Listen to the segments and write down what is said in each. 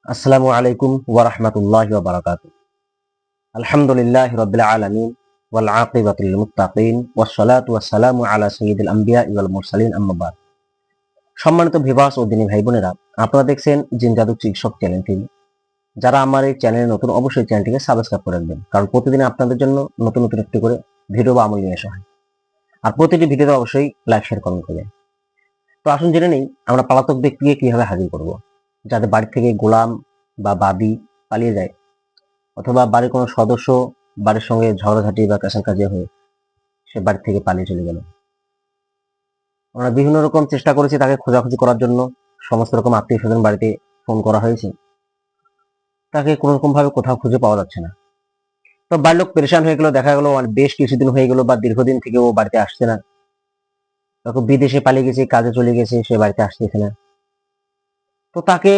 আসসালামু আলাইকুম ওয়া রাহমাতুল্লাহি ওয়া বারাকাতুহু। আলহামদুলিল্লাহি রাব্বিল আলামিন ওয়াল আকিবাতু লিল মুত্তাকিন ওয়াস সালাতু ওয়াস সালামু আলা সাইয়্যিদিল আমবিয়া ওয়াল মুরসালিন আম্মা বাদ। সম্মানিত ভিউয়ার্স ও দিনী ভাই বোনেরা, আপনারা দেখছেন জিন জাদু চিকিৎসক চ্যানেলটি। যারা আমার এই চ্যানেলে নতুন, অবশ্যই চ্যানেলটিকে সাবস্ক্রাইব করে রাখবেন, কারণ প্রতিদিন আপনাদের জন্য নতুন নতুন একটি করে ভিডিও বা আমল নিয়ে আসা হয়। আর প্রতিটি ভিডিওতে অবশ্যই লাইক, শেয়ার, কমেন্ট করবেন। তো আসুন জেনে নেই আমরা পলাতক ব্যক্তিকে কিভাবে হাজির করব। যাদের বাড়ি থেকে গোলাম বা বাদী পালিয়ে যায়, অথবা বাড়ির কোনো সদস্য বাড়ির সঙ্গে ঝগড়াঝাটি বা কাছাকাছি হয়ে সে বাড়ি থেকে পালিয়ে চলে গেল। আমরা বিভিন্ন রকম চেষ্টা করেছি তাকে খোঁজাখুঁজি করার জন্য। সমস্ত রকম আত্মীয় স্বজন বাড়িতে ফোন করা হয়েছে, তাকে কোনো রকম ভাবে কোথাও খুঁজে পাওয়া যাচ্ছে না। তো বাড়ির লোক পেরেশান হয়ে গেল, দেখা গেল বেশ কিছুদিন হয়ে গেল বা দীর্ঘদিন থেকে ও বাড়িতে আসছে না। তখন বিদেশে পালিয়ে গেছে, কাজে চলে গেছে, সে বাড়িতে আসতেছে না। তো তাকে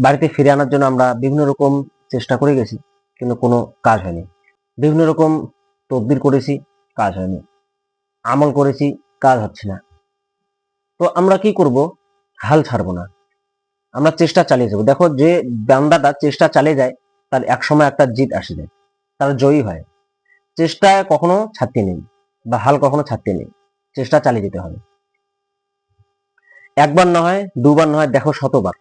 বাড়িতে ফিরে আনার জন্য আমরা বিভিন্ন রকম চেষ্টা করে গেছি, কিন্তু কোনো কাজ হয়নি। বিভিন্ন রকম তদবির করেছি, কাজ হয়নি। আমল করেছি, কাজ হচ্ছে না। তো আমরা কি করব? হাল ছাড়বো না, আমরা চেষ্টা চালিয়ে যাবো। দেখো, যে বান্দাটা চেষ্টা চালিয়ে যায় তার একসময় একটা জিত আসে যায়, তার জয়ী হয়। চেষ্টা কখনো ছাড়তে নেই, বা হাল কখনো ছাড়তে নেই, চেষ্টা চালিয়ে যেতে হবে। একবার না হয়, দুবার না হয়, দেখো শতবার।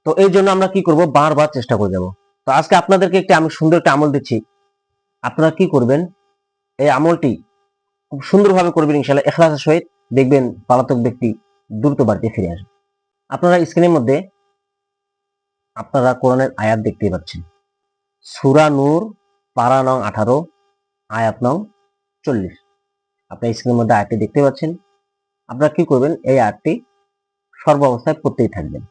তো এই জন্য আমরা কি করব? বারবার চেষ্টা করে যাব। তো আজকে আপনাদেরকে আমি সুন্দর একটা আমল দিচ্ছি। আপনারা কি করবেন? এই আমলটি খুব সুন্দরভাবে করবেন ইনশাআল্লাহ, ইখলাসের সহিত। দেখবেন পলাতক ব্যক্তি দ্রুত বাড়িতে ফিরে আসবে। আপনারা স্ক্রিনের মধ্যে আপনারা কোরআনের আয়াত দেখতে পাচ্ছেন। সূরা নূর, পারা নং 18, আয়াত নং 40। আপনার স্ক্রিনের মধ্যে আয়াতটি দেখতে পাচ্ছেন। আপনারা কি করবেন? এই আয়াতটি সর্ব অবস্থায় পড়তেই থাকবেন।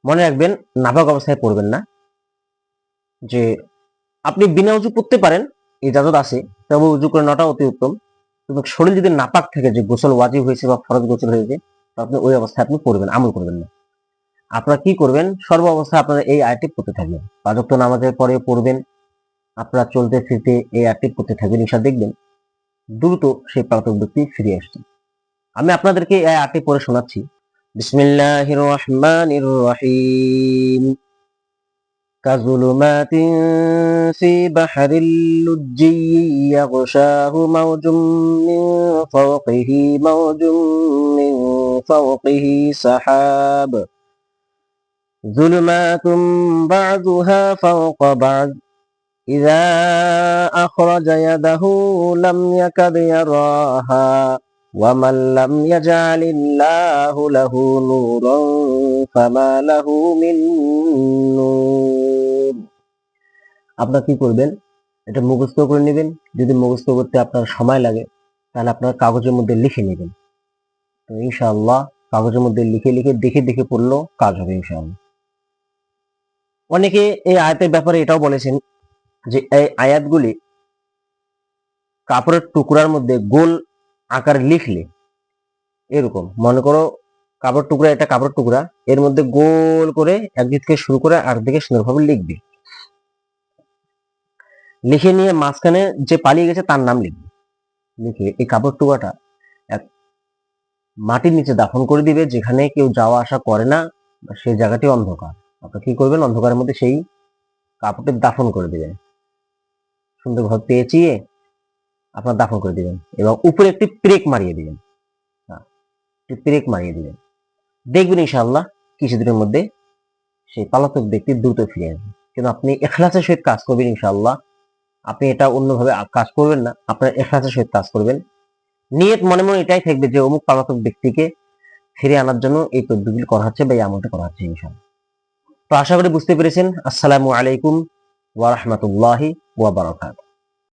মনে রাখবেন, নাপাক অবস্থায় পড়বেন না। যে আপনি বিনা উজু পড়তে পারেন, ইজাজত আছে, তবে উজু করে নেওয়াটা অতি উত্তম। কিন্তু শরীর যদি নাপাক থেকে, যে গোসল ওয়াজিব হয়েছে বা ফরজ গোসল হয়েছে, তো আপনি ওই অবস্থায় আপনি পড়বেন, আমল করবেন না। আপনারা কি করবেন? সর্ব অবস্থায় আপনারা এই আয়াতটি পড়তে থাকবেন। 5 ওয়াক্ত নামাজের পরে পড়বেন। আপনারা চলতে ফিরতে এই আয়াতটি পড়তে থাকবেন, ইনশাআল্লাহ দেখবেন দ্রুত সেই পলাতক ব্যক্তি ফিরে আসছে। আমি আপনাদেরকে এই আয়াতটি পড়ে শোনাচ্ছি। বিসমিল্লাহির রহমানির রহিম। كظلمات في بحر اللجي يغشاه موج من فوقه موج من فوقه سحاب ظلمات بعضها فوق بعض إذا أخرج يده لم يكد يراها ومن لم يجعل الله له نورا فما له من نور। আপনারা কি করবেন? এটা মুখস্থ করে নেবেন। যদি মুখস্থ করতে আপনার সময় লাগে, তাহলে আপনার কাগজের মধ্যে লিখে নেবেন। তো ইনশাআল্লাহ কাগজের মধ্যে লিখে লিখে দেখে দেখে পড়লেও কাজ হবে ইনশাআল্লাহ। অনেকে এই আয়াতের ব্যাপারে এটাও বলেছেন যে এই আয়াতগুলি কাপড়ের টুকরার মধ্যে গোল আকারে লিখলে, এরকম মনে করো কাপড় টুকরা, এটা কাপড় টুকরা, এর মধ্যে গোল করে একদিক থেকে শুরু করে আরেকদিকে সুন্দরভাবে লিখবে। লিখে নিয়ে মাঝখানে যে পালিয়ে গেছে তার নাম লিখবে। লিখে এই কাপড় টুকরাটা এক মাটির নিচে দাফন করে দিবে, যেখানে কেউ যাওয়া আসা করে না, সেই জায়গাটি অন্ধকার। আপনারা কি করবেন? অন্ধকারের মধ্যে সেই কাপড়টি দাফন করে দিবেন, সুন্দরভাবে পেঁচিয়ে আপনার দাফন করে দিবেন, এবং উপরে একটি পেরেক মারিয়ে দিবেন। একটি পেরেক মারিয়ে দিবেন, দেখবেন ইনশাআল্লাহ কিছুদিনের মধ্যে সেই পলাতক ব্যক্তি দ্রুত ফিরে আসবে। কিন্তু আপনি ইখলাসের সহিত কাজ করবেন ইনশাআল্লাহ। আপনি এটা অন্যভাবে কাজ করবেন না, আপনার ইখলাসের সহিত কাজ করবেন। নিয়ত মনে মনে এটাই থাকবে যে অমুক পলাতক ব্যক্তিকে ফিরে আনার জন্য এই তদবিরগুলি করা হচ্ছে বা এই আমলটা করা হচ্ছে ইনশাআল্লাহ। তো আশা করি বুঝতে পেরেছেন। আসসালামু আলাইকুম ওয়া রাহমাতুল্লাহি ওয়া বারাকাতুহু।